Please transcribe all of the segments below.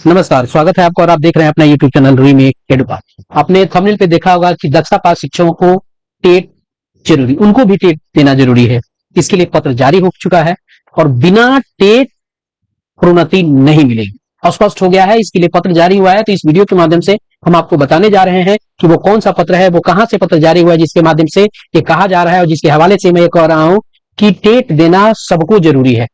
नमस्कार, स्वागत है आपका और आप देख रहे हैं अपना यूट्यूब चैनल रीमेक एडुपास। आपने थंबनेल पे देखा होगा कि दक्षता पास शिक्षकों को टेट जरूरी, उनको भी टेट देना जरूरी है। इसके लिए पत्र जारी हो चुका है और बिना टेट प्रोन्नति नहीं मिलेगी। स्पष्ट हो गया है, इसके लिए पत्र जारी हुआ है। तो इस वीडियो के माध्यम से हम आपको बताने जा रहे हैं कि वो कौन सा पत्र है, वो कहां से पत्र जारी हुआ है, जिसके माध्यम से ये कहा जा रहा है और जिसके हवाले से मैं ये कह रहा हूं कि टेट देना सबको जरूरी है,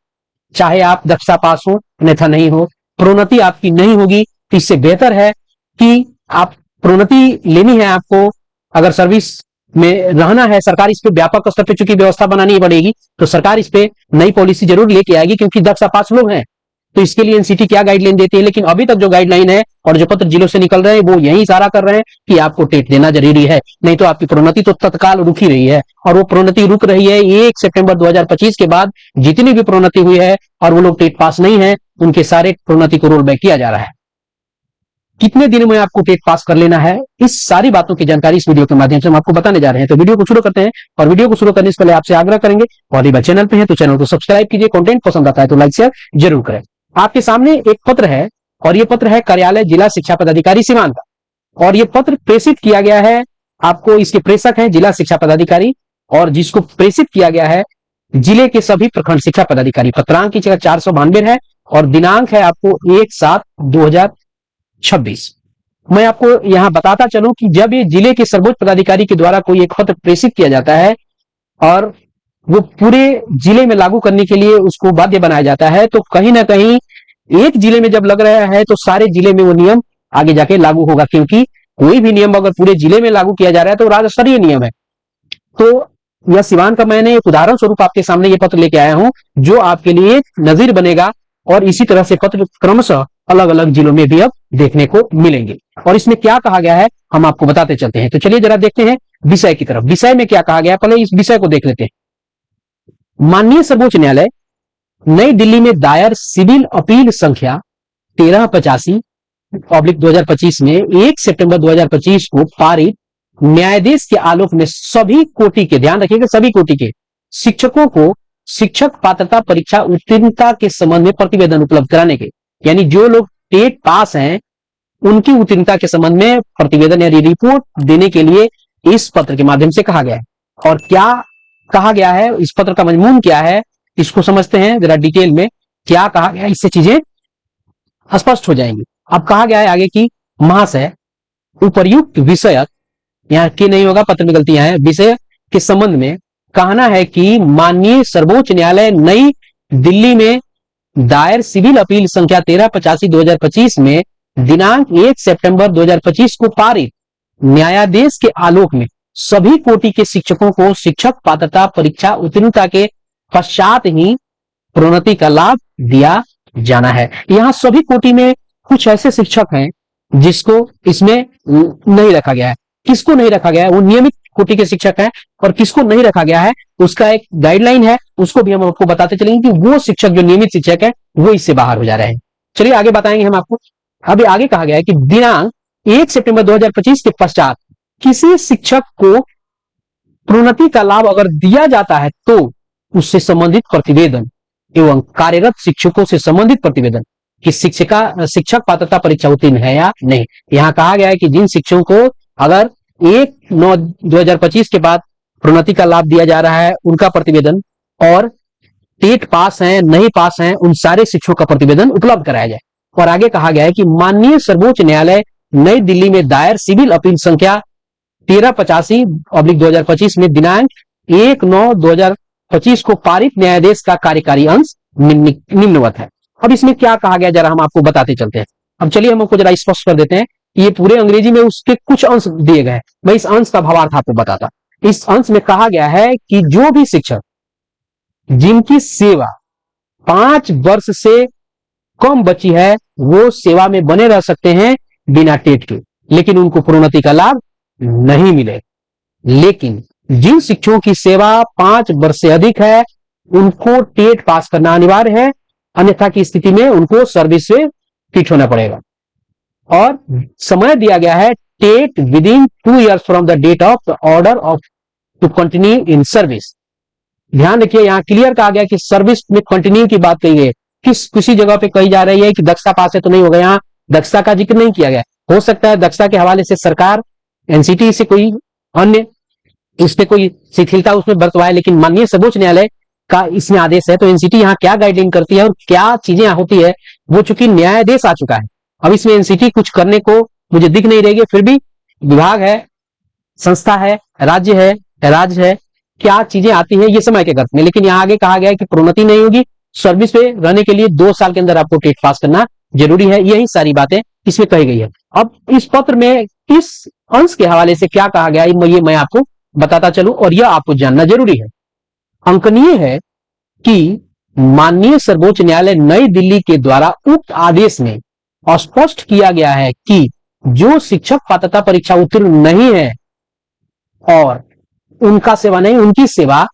चाहे आप दक्षता पास हो अन्यथा नहीं हो। प्रोन्नति आपकी नहीं होगी तो इससे बेहतर है कि आप प्रोन्नति लेनी है, आपको अगर सर्विस में रहना है, सरकार इस पे व्यापक स्तर पे चूंकि व्यवस्था बनानी पड़ेगी तो सरकार इस पे नई पॉलिसी जरूर लेके आएगी, क्योंकि दक्षता पास लोग हैं। तो इसके लिए एनसीटी क्या गाइडलाइन देती है, लेकिन अभी तक जो गाइडलाइन है और जो पत्र जिलों से निकल रहे हैं वो यही इशारा कर रहे हैं कि आपको टेट देना जरूरी है, नहीं तो आपकी प्रोन्नति तो तत्काल रुक ही रही है। और वो प्रोन्नति रुक रही है 1 सितंबर 2025 के बाद। जितनी भी प्रोन्नति हुई है और वो लोग टेट पास नहीं है, उनके सारे प्रोन्नति को रोल बैक किया जा रहा है। कितने दिन में आपको टेट पास कर लेना है, इस सारी बातों की जानकारी इस वीडियो के माध्यम से हम आपको बताने जा रहे हैं। तो वीडियो को शुरू करते हैं और वीडियो को शुरू करने से पहले आपसे आग्रह करेंगे, और यदि चैनल पे है तो चैनल को सब्सक्राइब कीजिए, कंटेंट पसंद आता है तो लाइक शेयर जरूर करें। आपके सामने एक पत्र है और ये पत्र है कार्यालय जिला शिक्षा पदाधिकारी सीवान का, और ये पत्र प्रेषित किया गया है आपको। इसके प्रेषक है जिला शिक्षा पदाधिकारी, और जिसको प्रेषित किया गया है जिले के सभी प्रखंड शिक्षा पदाधिकारी। पत्रांक की जगह 492 है और दिनांक है आपको 1/7/2026। मैं आपको यहां बताता चलूं कि जब ये जिले के सर्वोच्च पदाधिकारी के द्वारा कोई एक पत्र प्रेषित किया जाता है और वो पूरे जिले में लागू करने के लिए उसको बाध्य बनाया जाता है, तो कहीं ना कहीं एक जिले में जब लग रहा है तो सारे जिले में वो नियम आगे जाके लागू होगा, क्योंकि कोई भी नियम अगर पूरे जिले में लागू किया जा रहा है तो राज्य स्तरीय नियम है। तो यह सिवान का मैंने एक उदाहरण स्वरूप आपके सामने ये पत्र लेके आया हूं, जो आपके लिए नजीर बनेगा, और इसी तरह से पत्र क्रमशः अलग अलग जिलों में भी अब देखने को मिलेंगे। और इसमें क्या कहा गया है हम आपको बताते चलते हैं। तो चलिए जरा देखते हैं विषय की तरफ। विषय में क्या कहा गया है, पहले इस विषय को देख लेते हैं। माननीय सर्वोच्च न्यायालय नई दिल्ली में दायर सिविल अपील संख्या 1385/2025 में 1 सितंबर 2025 को पारित न्यायाधीश के आलोक में सभी कोटि के, ध्यान रखिएगा, सभी कोटि के शिक्षकों को शिक्षक पात्रता परीक्षा उत्तीर्णता के संबंध में प्रतिवेदन उपलब्ध कराने के, यानी जो लोग टेट पास हैं उनकी उत्तीर्णता के संबंध में प्रतिवेदन यानी रिपोर्ट देने के लिए इस पत्र के माध्यम से कहा गया है। और क्या कहा गया है, इस पत्र का मजमून क्या है, इसको समझते हैं जरा डिटेल में। क्या कहा गया है, इससे चीजें स्पष्ट हो जाएंगी। अब कहा गया है आगे की, महाशय उपर्युक्त विषय, यहां के नहीं होगा, पत्र में गलतियां हैं, विषय के संबंध में कहना है कि माननीय सर्वोच्च न्यायालय नई दिल्ली में दायर सिविल अपील संख्या 1385/2025 में दिनांक 1 सितंबर 2025 को पारित न्यायाधीश के आलोक में सभी कोटि के शिक्षकों को शिक्षक पात्रता परीक्षा उत्तीर्णता के पश्चात ही प्रोन्नति का लाभ दिया जाना है। यहां सभी कोटि में कुछ ऐसे शिक्षक हैं जिसको इसमें नहीं रखा गया है। किसको नहीं रखा गया है, वो नियमित कोटि के शिक्षक हैं, और किसको नहीं रखा गया है उसका एक गाइडलाइन है, उसको भी हम आपको बताते चलेंगे कि वो शिक्षक जो नियमित शिक्षक है वो इससे बाहर हो जा रहे हैं। चलिए आगे बताएंगे हम आपको। अभी आगे कहा गया है कि दिनांक 1 सितंबर 2025 के पश्चात किसी शिक्षक को प्रोन्नति का लाभ अगर दिया जाता है तो उससे संबंधित प्रतिवेदन एवं कार्यरत शिक्षकों से संबंधित प्रतिवेदन कि शिक्षक पात्रता परीक्षा उत्तीर्ण है या नहीं। यहां कहा गया है कि जिन शिक्षकों को अगर 1/9/2025 के बाद प्रोन्नति का लाभ दिया जा रहा है उनका प्रतिवेदन, और टेट पास हैं नहीं पास हैं उन सारे शिक्षकों का प्रतिवेदन उपलब्ध कराया जाए। और आगे कहा गया है कि माननीय सर्वोच्च न्यायालय नई दिल्ली में दायर सिविल अपील संख्या 1385/2025 में दिनांक 1/9/2025 को पारित न्यायाधीश का कार्यकारी अंश निम्नवत है। अब इसमें क्या कहा गया जरा हम आपको बताते चलते हैं। अब चलिए हम आपको जरा स्पष्ट कर देते हैं। ये पूरे अंग्रेजी में उसके कुछ अंश दिए गए हैं, मैं इस अंश का भावार्थ आपको बताता। इस अंश में कहा गया है कि जो भी शिक्षक जिनकी सेवा 5 वर्ष से कम बची है वो सेवा में बने रह सकते हैं बिना टेट के, लेकिन उनको प्रोन्नति का लाभ नहीं मिले। लेकिन जिन शिक्षकों की सेवा 5 वर्ष से अधिक है उनको टेट पास करना अनिवार्य है, अन्यथा की स्थिति में उनको सर्विस से किट होना पड़ेगा। और समय दिया गया है TET within 2 years from the date of the order of to continue in service. ध्यान रखिए यहां क्लियर कहा गया कि सर्विस में कंटिन्यू की बात कही है, किसी जगह पे कही जा रही है कि दक्षता पास है तो नहीं होगा। यहां दक्षता का जिक्र नहीं किया गया। हो सकता है दक्षता के हवाले से सरकार एनसीटी से कोई अन्य इस पे कोई शिथिलता उसमें बरतवाए, लेकिन माननीय सर्वोच्च न्यायालय का इसमें आदेश है। तो एनसीटी यहाँ क्या गाइडलाइन करती है और क्या चीजें होती है, वो चूंकि न्यायाधीश आ चुका है, अब इसमें एनसीटी कुछ करने को मुझे दिख नहीं रही है। फिर भी विभाग है, संस्था है, राज्य है, क्या चीजें आती है ये समय के गर्भ में। लेकिन यहाँ आगे कहा गया है कि प्रोन्नति नहीं होगी, सर्विस पे रहने के लिए 2 साल के अंदर आपको टेट पास करना जरूरी है। यही सारी बातें इसमें कही गई है। अब इस पत्र में इस अंश के हवाले से क्या कहा गया ये मैं आपको बताता चलूं, और यह आपको जानना जरूरी है। अंकनीय है कि माननीय सर्वोच्च न्यायालय नई दिल्ली के द्वारा उक्त आदेश में स्पष्ट किया गया है कि जो शिक्षक पात्रता परीक्षा उत्तीर्ण नहीं है और उनकी सेवा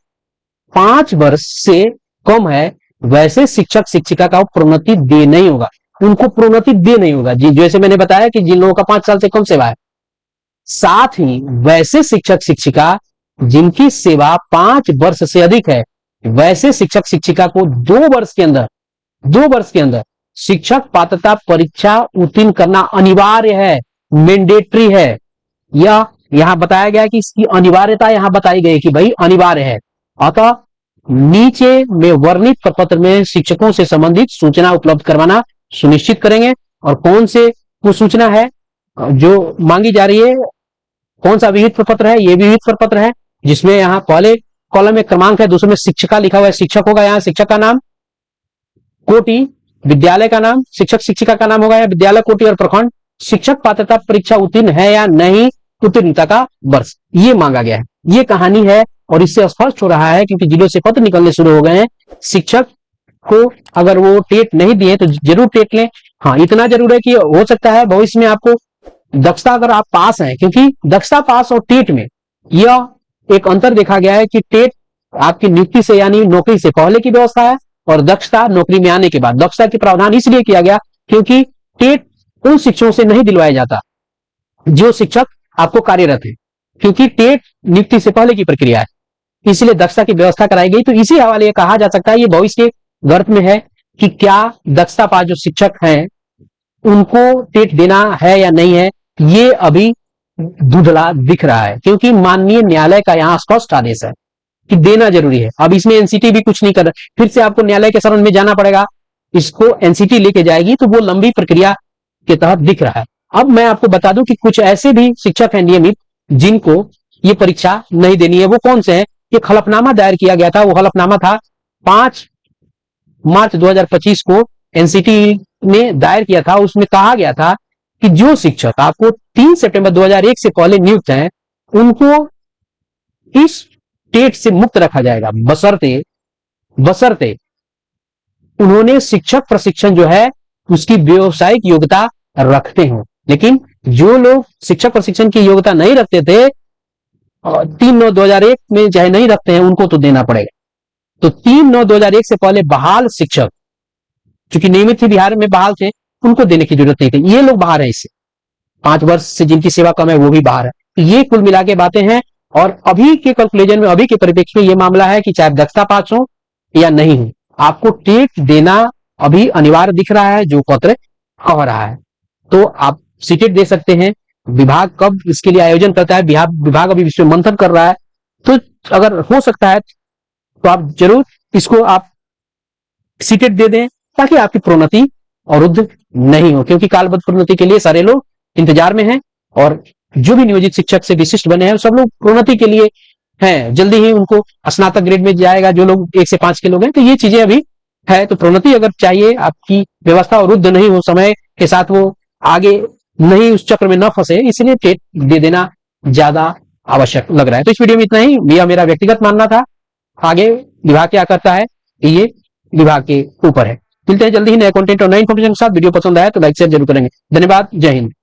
5 वर्ष से कम है, वैसे शिक्षक शिक्षिका का प्रोन्नति दे नहीं होगा, उनको प्रोन्नति दे नहीं होगा जी। जैसे मैंने बताया कि जिन लोगों का 5 साल से कम सेवा है, साथ ही वैसे शिक्षक शिक्षिका जिनकी सेवा 5 वर्ष से अधिक है, वैसे शिक्षक शिक्षिका को 2 वर्ष के अंदर शिक्षक पात्रता परीक्षा उत्तीर्ण करना अनिवार्य है, मैंडेटरी है। यह यहां बताया गया कि इसकी अनिवार्यता यहां बताई गई कि भाई अनिवार्य है। अतः नीचे में वर्णित प्रपत्र में शिक्षकों से संबंधित सूचना उपलब्ध करवाना सुनिश्चित करेंगे। और कौन से वो सूचना है जो मांगी जा रही है, कौन सा विहित प्रपत्र है, ये विहित प्रपत्र है, जिसमें यहाँ पहले कॉलम में क्रमांक है, दूसरे में शिक्षिका लिखा हुआ है, शिक्षक होगा यहाँ शिक्षक का नाम, कोटि विद्यालय का नाम, शिक्षक शिक्षिका का नाम होगा या विद्यालय कोटि और प्रखंड, शिक्षक पात्रता परीक्षा उत्तीर्ण है या नहीं, उत्तीर्णता का वर्ष, ये मांगा गया है। ये कहानी है और इससे स्पष्ट हो रहा है क्योंकि जिलों से पत्र निकलने शुरू हो गए हैं, शिक्षक को अगर वो टेट नहीं दिए तो जरूर टेट लें। हाँ, इतना जरूर है कि हो सकता है भविष्य में आपको दक्षता अगर आप पास हैं, क्योंकि दक्षता पास और टेट में यह एक अंतर देखा गया है कि टेट आपकी नियुक्ति से यानी नौकरी से पहले की व्यवस्था है और दक्षता नौकरी में आने के बाद। दक्षता के प्रावधान इसलिए किया गया क्योंकि टेट उन शिक्षकों से नहीं दिलवाया जाता जो शिक्षक आपको कार्यरत है, क्योंकि टेट नियुक्ति से पहले की प्रक्रिया है, इसलिए दक्षता की व्यवस्था कराई गई। तो इसी हवाले कहा जा सकता है ये भविष्य के गर्भ में है कि क्या दक्षता पास जो शिक्षक हैं उनको टेट देना है या नहीं है, ये अभी धुंधला दिख रहा है, क्योंकि माननीय न्यायालय का यहाँ स्पष्ट आदेश है कि देना जरूरी है। अब इसमें एनसीटी भी कुछ नहीं कर रहा, फिर से आपको न्यायालय के शरण में जाना पड़ेगा, इसको एनसीटी लेके जाएगी, तो वो लंबी प्रक्रिया के तहत दिख रहा है। अब मैं आपको बता दूं कि कुछ ऐसे भी शिक्षक हैं नियमित जिनको ये परीक्षा नहीं देनी है। वो कौन से हैं? एक हलफनामा दायर किया गया था, वो हलफनामा था 5 मार्च 2025 को एनसीटी ने दायर किया था। उसमें कहा गया था कि जो शिक्षक आपको 3 सितंबर 2001 से पहले नियुक्त हैं उनको इस टेट से मुक्त रखा जाएगा, बशर्ते उन्होंने शिक्षक प्रशिक्षण जो है उसकी व्यावसायिक योग्यता रखते हो। लेकिन जो लोग शिक्षक प्रशिक्षण की योग्यता नहीं रखते थे 3/9/2001 में चाहे नहीं रखते हैं, उनको तो देना पड़ेगा। तो 3/9/2001 से पहले बहाल शिक्षक चूंकि नियमित ही बिहार में बहाल थे, उनको देने की जरूरत नहीं थी। ये लोग बाहर है, इससे 5 वर्ष से जिनकी सेवा कम है वो भी बाहर है। तो ये कुल मिला के बातें हैं। और अभी के कैलकुलेशन में, अभी के परिप्रेक्ष्य में ये मामला है कि चाहे दक्षता पास हो या नहीं हो, आपको टेट देना अभी अनिवार्य दिख रहा है जो पत्र कह रहा है। तो आप सीटेट दे सकते हैं। विभाग कब इसके लिए आयोजन करता है, विभाग अभी विषय मंथन कर रहा है, तो अगर हो सकता है तो आप जरूर इसको आप सीटेट दे दें ताकि आपकी प्रोन्नति अवरुद्ध नहीं हो, क्योंकि कालबद्ध प्रोन्नति के लिए सारे लोग इंतजार में हैं और जो भी नियोजित शिक्षक से विशिष्ट बने हैं सब लोग प्रोन्नति के लिए हैं। जल्दी ही उनको स्नातक ग्रेड में जाएगा जो लोग 1 से 5 के लोग हैं। तो ये चीजें अभी है, तो प्रोन्नति अगर चाहिए, आपकी व्यवस्था अवरुद्ध नहीं हो, समय के साथ वो आगे नहीं उस चक्र में न फंसे, इसलिए टेट दे देना ज्यादा आवश्यक लग रहा है। तो इस वीडियो में इतना ही, यह मेरा व्यक्तिगत मानना था। आगे विभाग क्या करता है ये विभाग के ऊपर है। मिलते हैं जल्दी ही नए कंटेंट और नए इन्फॉर्मेशन के साथ। वीडियो पसंद आया तो लाइक शेयर जरूर करेंगे। धन्यवाद, जय हिंद।